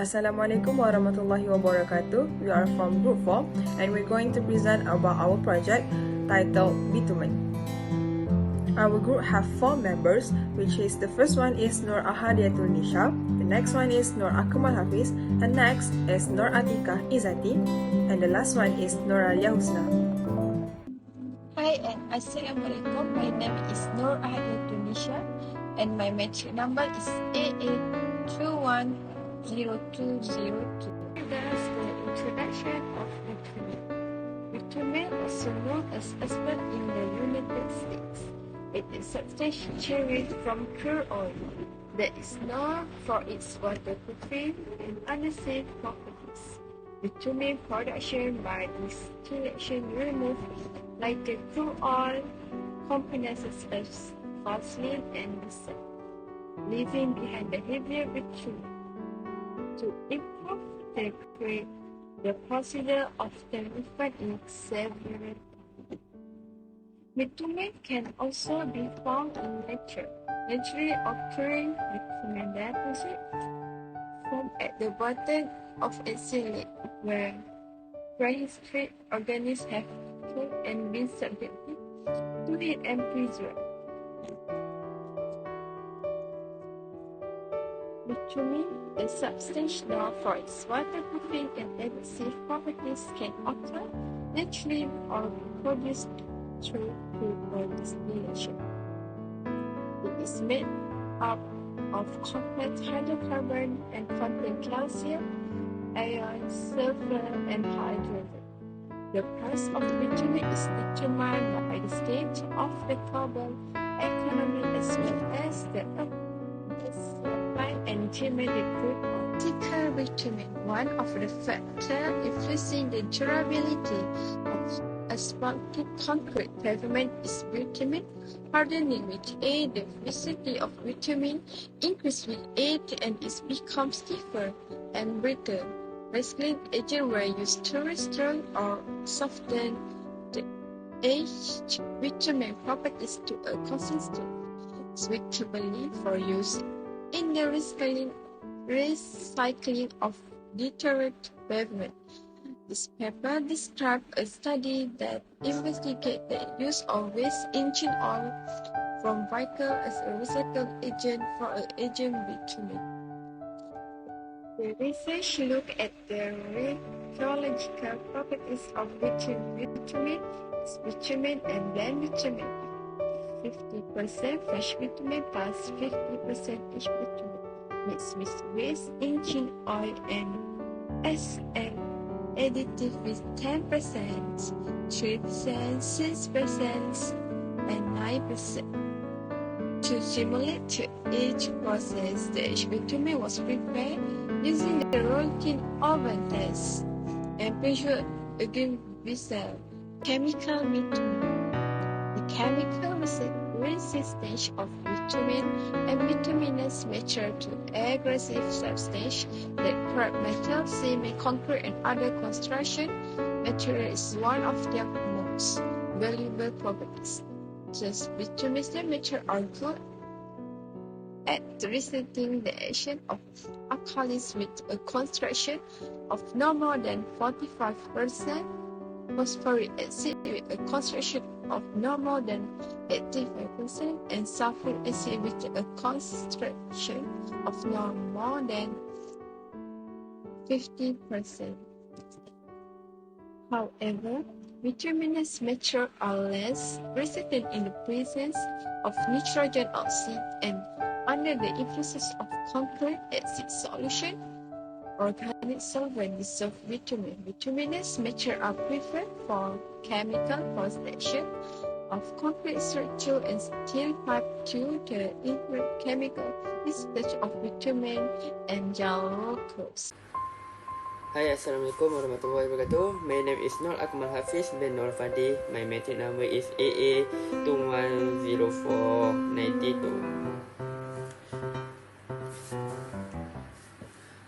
Assalamualaikum warahmatullahi wabarakatuh. We are from Group 4 and we're going to present about our project titled BITUMEN. Our group have 4 members, which is the first one is Nur Ahadiatul Nisha, the next one is Nur Akmal Hafiz, and next is Nur Atikah Izati, and the last one is Nur Alia Husna. Hi and Assalamualaikum. My name is Nur Ahadiatul Nisha and my metric number is AA210202. That's the introduction of bitumen. Bitumen, also known as asphalt in the United States. It is substantially from crude oil that is known for its waterproofing and other safe properties. Bitumen production by distillation remove lighter crude oil components such as gasoline and diesel, leaving behind the heavier bitumen. To improve the grade, the procedure often referred in several. Bitumen can also be found in nature. Naturally occurring bitumen deposits form at the bottom of a sea lake where prehistoric organisms have killed and been subjected to heat and pressure. Bitumen, a substance known for its waterproofing and adhesive properties, can occur naturally or be produced through crude oil distillation. It is made up of complex hydrocarbon and contain calcium, iron, sulfur, and hydrogen. The price of bitumen is determined by the state of the global economy as well as the supply and demand of crude oil. Physical bitumen, one of the factors influencing the durability of asphaltic concrete pavement is bitumen. Hardening with age, the viscosity of bitumen increases with age and it becomes stiffer and brittle. Recycling agents were used to restore or soften the aged bitumen properties to a consistent, suitably for use in the recycling of deteriorated pavement. This paper describes a study that investigated the use of waste engine oil from vehicles as a recycling agent for agent bitumen. The research looked at the rheological properties of bitumen, bitumen and blend bitumen. 50% fresh bitumen plus 50% aged bitumen mixed with waste engine oil and as an additive with 10%, 3%, 6%, and 9%. To simulate the age process, the aged bitumen was prepared using the routine oven test and measured against vessel chemical bitumen. The chemical resistance of bitumen and bituminous material to aggressive substances that crack metal, cement, concrete, and other construction material is one of their most valuable properties. Thus, bituminous materials are good at resisting the action of alkalis with a concentration of no more than 45%, phosphoric acid with a concentration of no more than 85%, and sulfuric acid with a concentration of no more than 50%. However, bituminous materials are less resistant in the presence of nitrogen oxide and under the influence of concrete acid solution. Organic solvent dissolve bitumen. Bituminous materials are preferred for chemical protection of concrete structure and steel pipe due to the inherent chemical discharge of bitumen and yellow coats. Hi, Assalamualaikum warahmatullahi wabarakatuh. My name is Nur Akmal Hafiz bin Nur Fadi. My metric number is AA210492.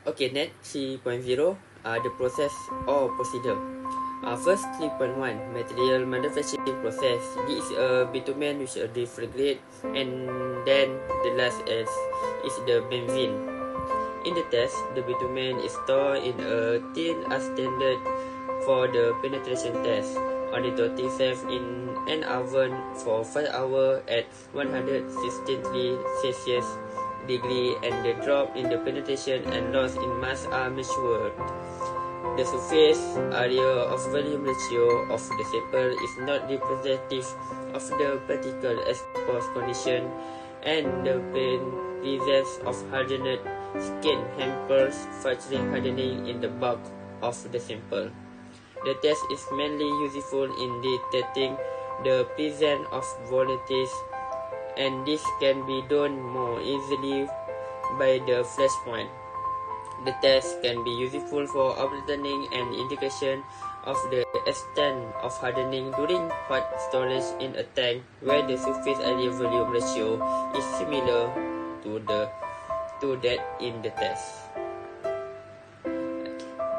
Okay, next 3.0, the process or procedure. First, 3.1 material manufacturing process. This is a bitumen with a different grade, and then the last is the benzene. In the test, the bitumen is stored in a tin as standard for the penetration test. On the 27 in an oven for 5 hours at 163 Celsius degree, and the drop in the penetration and loss in mass are measured. The surface area of volume ratio of the sample is not representative of the particle exposed condition, and the presence of hardened skin hampers further hardening in the bulk of the sample. The test is mainly useful in detecting the presence of volatiles, and this can be done more easily by the flash point. The test can be useful for obtaining an indication of the extent of hardening during hot storage in a tank where the surface area volume ratio is similar to that in the test.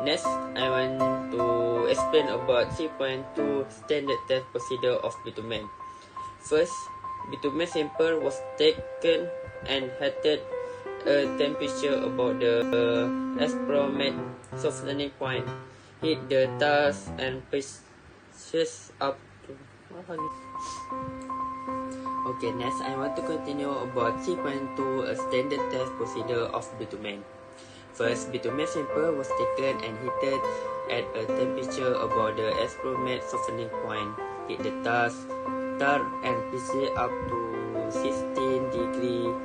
Next, I want to explain about 3.2 standard test procedure of bitumen. First, bitumen sample was taken and heated a temperature about the espromate softening point. Heat the task and pushes up to. Okay, next I want to continue about 3.2 a standard test procedure of bitumen. First, bitumen sample was taken and heated at a temperature about the espromate softening point. Heat the task and push up to 16 degrees,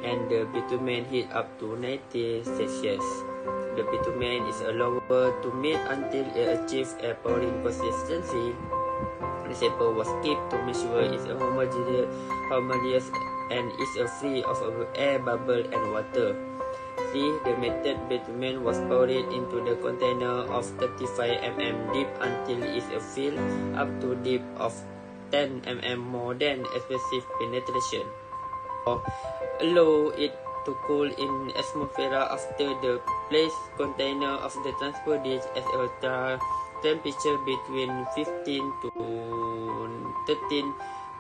and the bitumen heat up to 90 Celsius. The bitumen is allowed to melt until it achieves a pouring consistency. The sample was kept to measure its homogeneous and is free of air bubble and water. 3. The melted bitumen was poured into the container of 35 mm deep until it is filled up to depth of 10 mm more than excessive penetration. Allow it to cool in atmosphere after the placed container of the transport dish at a temperature between 15 to 13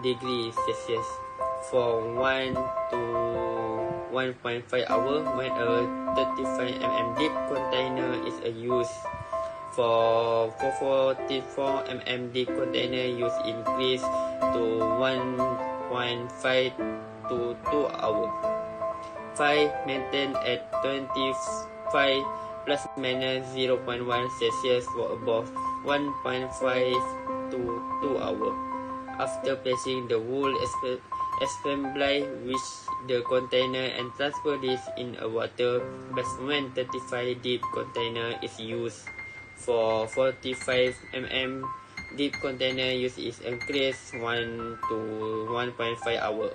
degrees Celsius for 1 to 1.5 hours when a 35 mm deep container is used. For 44 mm deep container use increase to 1.5 to 2 hours. 5. Maintain at 25 plus minus 0.1 Celsius for above 1.5 to 2 hours. After placing the wool assembly with the container and transfer this in a water basement 35 deep container is used. For 45 mm deep container use is increased 1 to 1.5 hours.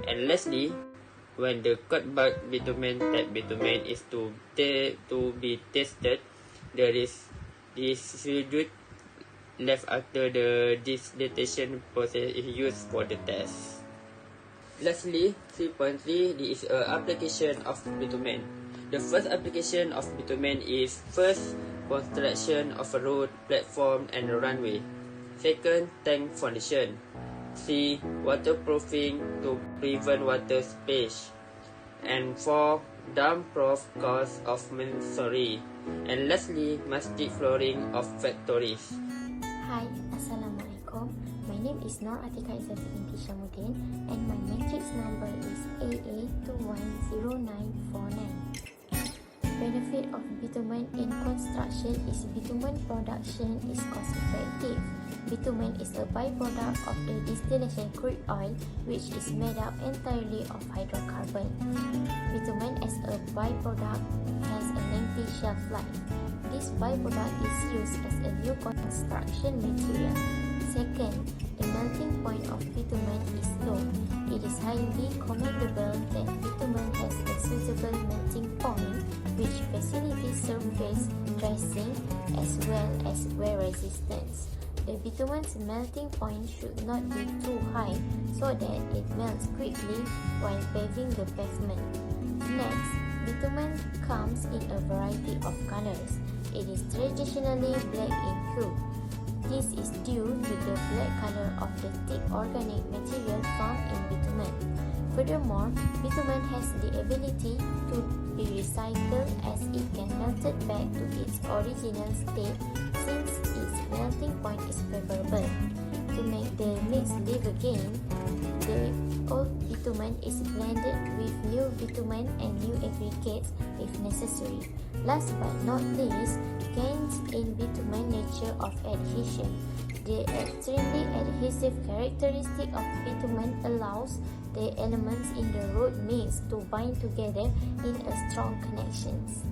And lastly, when the cut back bitumen type bitumen is to be tested, there is residue left after the distillation process is used for the test. Lastly, 3.3, this is an application of bitumen. The first application of bitumen is first, construction of a road, platform and a runway. Second, tank foundation. 3. Waterproofing to prevent water spillage. And 4. Dam-proof course of masonry. And lastly, mastic flooring of factories. Hi, Assalamualaikum. My name is Nur Atika Izzati binti Syamuddin and my matrix number is AA210949. Benefit of bitumen in construction is bitumen production is cost effective. Bitumen is a byproduct of the distillation crude oil which is made up entirely of hydrocarbon. Bitumen as a byproduct has a lengthy shelf life. This byproduct is used as a new construction material. Second, the melting point of bitumen is low. It is highly commendable that bitumen has a suitable melting point which facilitates surface dressing as well as wear resistance. The bitumen's melting point should not be too high so that it melts quickly while paving the pavement. Next, bitumen comes in a variety of colors. it is traditionally black in hue. This is due to the black color of the thick organic material found in bitumen. Furthermore, bitumen has the ability to be recycled as it can melted back to its original state since its melting point is favorable. To make the mix live again, the old bitumen is blended with new bitumen and new aggregates if necessary. Last but not least, gains in bitumen nature of adhesion. The extremely adhesive characteristic of bitumen allows the elements in the road mix to bind together in a strong connections.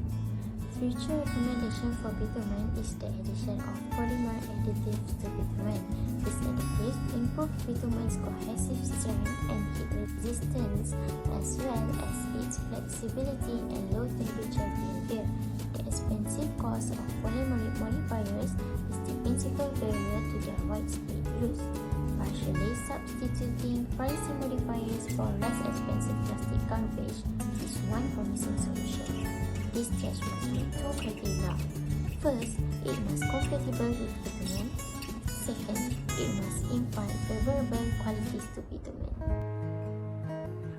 Future recommendation for bitumen is the addition of polymer additives to bitumen. These additives improve bitumen's cohesive strength and heat resistance as well as its flexibility and low temperature behavior. The expensive cost of polymeric modifiers is the principal barrier to their widespread use. Partially substituting pricey modifiers for less expensive plastic garbage is one promising solution. This change must meet two criteria. First, it must compatible with bitumen. Second, it must impart favorable qualities to bitumen.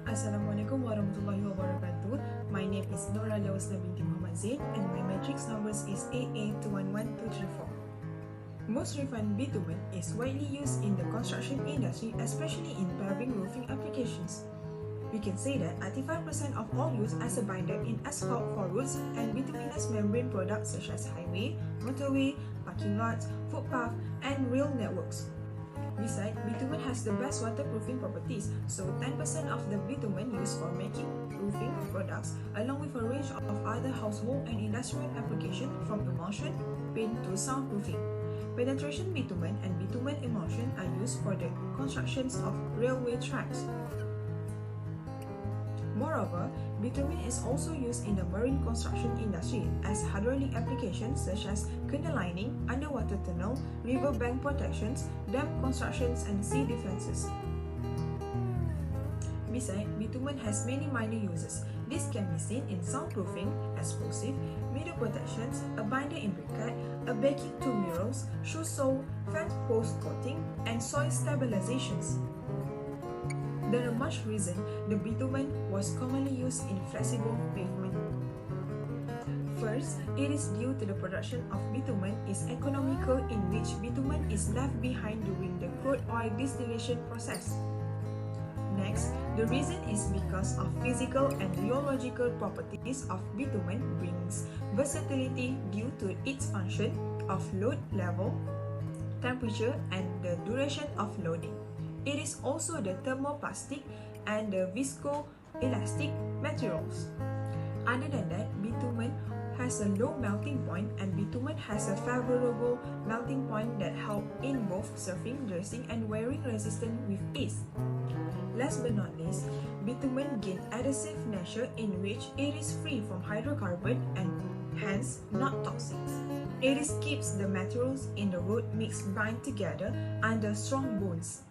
Assalamualaikum warahmatullahi wabarakatuh. My name is Nora Lawasna binti Muhammad Zaid and my matrix numbers is AA211234. Most refined bitumen is widely used in the construction industry, especially in paving roofing applications. We can say that 85% of all use as a binder in asphalt for roads and bituminous membrane products such as highway, motorway, parking lots, footpath, and rail networks. Besides, bitumen has the best waterproofing properties, so 10% of the bitumen used for making roofing products, along with a range of other household and industrial applications from emulsion, paint to soundproofing. Penetration bitumen and bitumen emulsion are used for the constructions of railway tracks. Moreover, bitumen is also used in the marine construction industry as hydraulic applications such as canal lining, underwater tunnel, river bank protections, dam constructions, and sea defenses. Besides, bitumen has many minor uses. This can be seen in soundproofing, explosive, media protections, a binder in briquette, a backing to murals, shoe sole, fence post coating, and soil stabilizations. There are much reason the bitumen was commonly used in flexible pavement. First, it is due to the production of bitumen is economical in which bitumen is left behind during the crude oil distillation process. Next, the reason is because of physical and rheological properties of bitumen brings versatility due to its function of load level, temperature, and the duration of loading. It is also the thermoplastic and the viscoelastic materials. Other than that, bitumen has a low melting point and bitumen has a favorable melting point that help in both surfing, dressing, and wearing resistance with ease. Last but not least, bitumen gain adhesive nature in which it is free from hydrocarbon and hence not toxic. It keeps the materials in the road mix bind together under strong bonds.